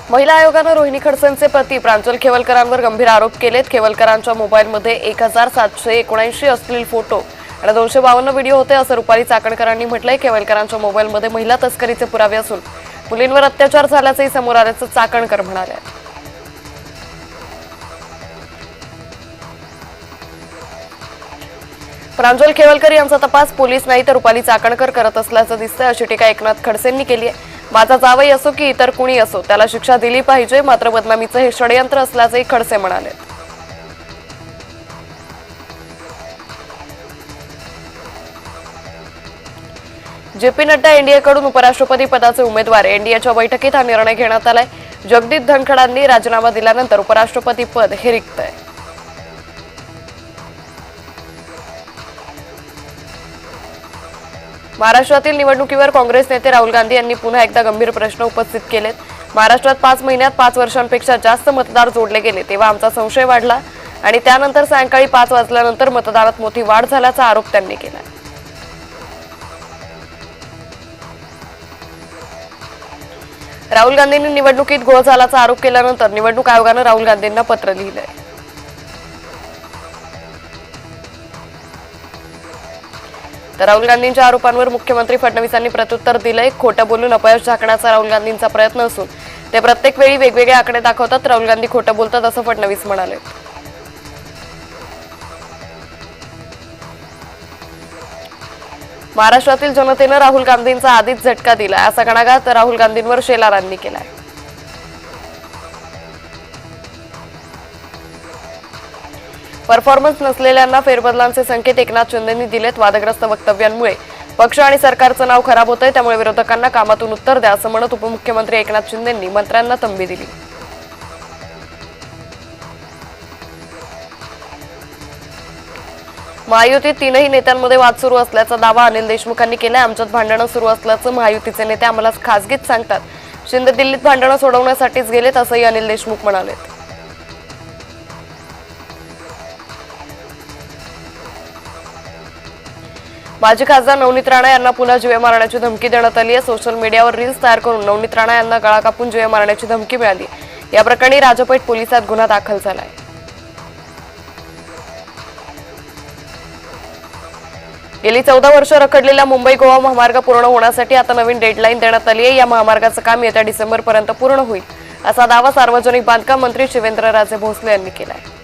महिला आयोगाने रोहिणी खडसेंचे पती प्रांजल खेवलकरांवर गंभीर आरोप केलेत। खेवलकरांच्या मोबाईलमध्ये 1779 अश्लील फोटो आणि 252 व्हिडिओ होते असं रुपाली चाकणकरांनी म्हटलंय। खेवलकरांच्या मोबाईलमध्ये महिला तस्करीचे पुरावे असून मुलींवर अत्याचार झाल्याचंही समोर आल्याचं चाकणकर म्हणाले। प्रांजल खेवलकर यांचा तपास पोलीस नाही तर रुपाली चाकणकर करत असल्याचं दिसतंय, अशी टीका एकनाथ खडसेंनी केली आहे। माझा जावई असो की इतर कुणी असो त्याला शिक्षा दिली पाहिजे, मात्र बदनामीचं हे षडयंत्र असल्याचंही खडसे म्हणाले। जे.पी. नड्डा एनडीएकडून उपराष्ट्रपती पदाचे उमेदवार, एनडीएच्या बैठकीत हा निर्णय घेण्यात आलाय। जगदीप धनखडांनी राजीनामा दिल्यानंतर उपराष्ट्रपती पद हे रिक्त आहे। महाराष्ट्रातील निवडणुकीवर काँग्रेस नेते राहुल गांधी यांनी पुन्हा एकदा गंभीर प्रश्न उपस्थित केलेत। महाराष्ट्रात 5 महिन्यात 5 वर्षांपेक्षा जास्त मतदार जोडले गेले तेव्हा आमचा संशय वाढला आणि त्यानंतर सायंकाळी 5 वाजल्यानंतर मतदारात मोठी वाढ झाल्याचा आरोप त्यांनी केला। राहुल गांधींनी निवडणुकीत घोळ झाल्याचा आरोप केल्यानंतर निवडणूक आयोगाने राहुल गांधींना पत्र लिहिलंय। तर राहुल गांधींच्या आरोपांवर मुख्यमंत्री फडणवीसांनी प्रत्युत्तर दिलंय। खोटं बोलून अपयश झाकण्याचा राहुल गांधींचा प्रयत्न असून ते प्रत्येक वेळी वेगवेगळे आकडे दाखवतात। राहुल गांधी खोटं बोलतात असं फडणवीस म्हणाले। महाराष्ट्रातील जनतेनं राहुल गांधींचा आधीच झटका दिलाय असा घणाघात राहुल गांधींवर शेलारांनी केलाय। परफॉर्मन्स नसलेल्यांना फेरबदलांचे संकेत एकनाथ शिंदेंनी दिलेत। वादग्रस्त वक्तव्यांमुळे पक्ष आणि सरकारचं नाव खराब होतंय, त्यामुळे विरोधकांना कामातून उत्तर द्या असं म्हणत उपमुख्यमंत्री एकनाथ शिंदेंनी मंत्र्यांना तंबी दिली। महायुतीत 3ही नेत्यांमध्ये वाद सुरू असल्याचा दावा अनिल देशमुखांनी केलाय। आमच्यात भांडणं सुरू असल्याचं महायुतीचे नेते आम्हाला खासगीत सांगतात। शिंदे दिल्लीत भांडणं सोडवण्यासाठीच गेलेत असंही अनिल देशमुख म्हणाले। माजी खासदार नवनीत राणा यांना पुन्हा जीवे मारण्याची धमकी देण्यात आली आहे। सोशल मीडियावर रील्स तयार करून नवनीत राणा यांना गळा कापून जीवे मारण्याची धमकी मिळाली। या प्रकरणी राजपेठ पोलिसात गुन्हा दाखल झाला आहे। गेली 14 वर्ष रखडलेला मुंबई गोवा महामार्ग पूर्ण होण्यासाठी आता नवीन डेडलाईन देण्यात आली आहे। या महामार्गाचं काम येत्या डिसेंबरपर्यंत पूर्ण होईल असा दावा सार्वजनिक बांधकाम मंत्री शिवेंद्रराजे भोसले यांनी केला आहे।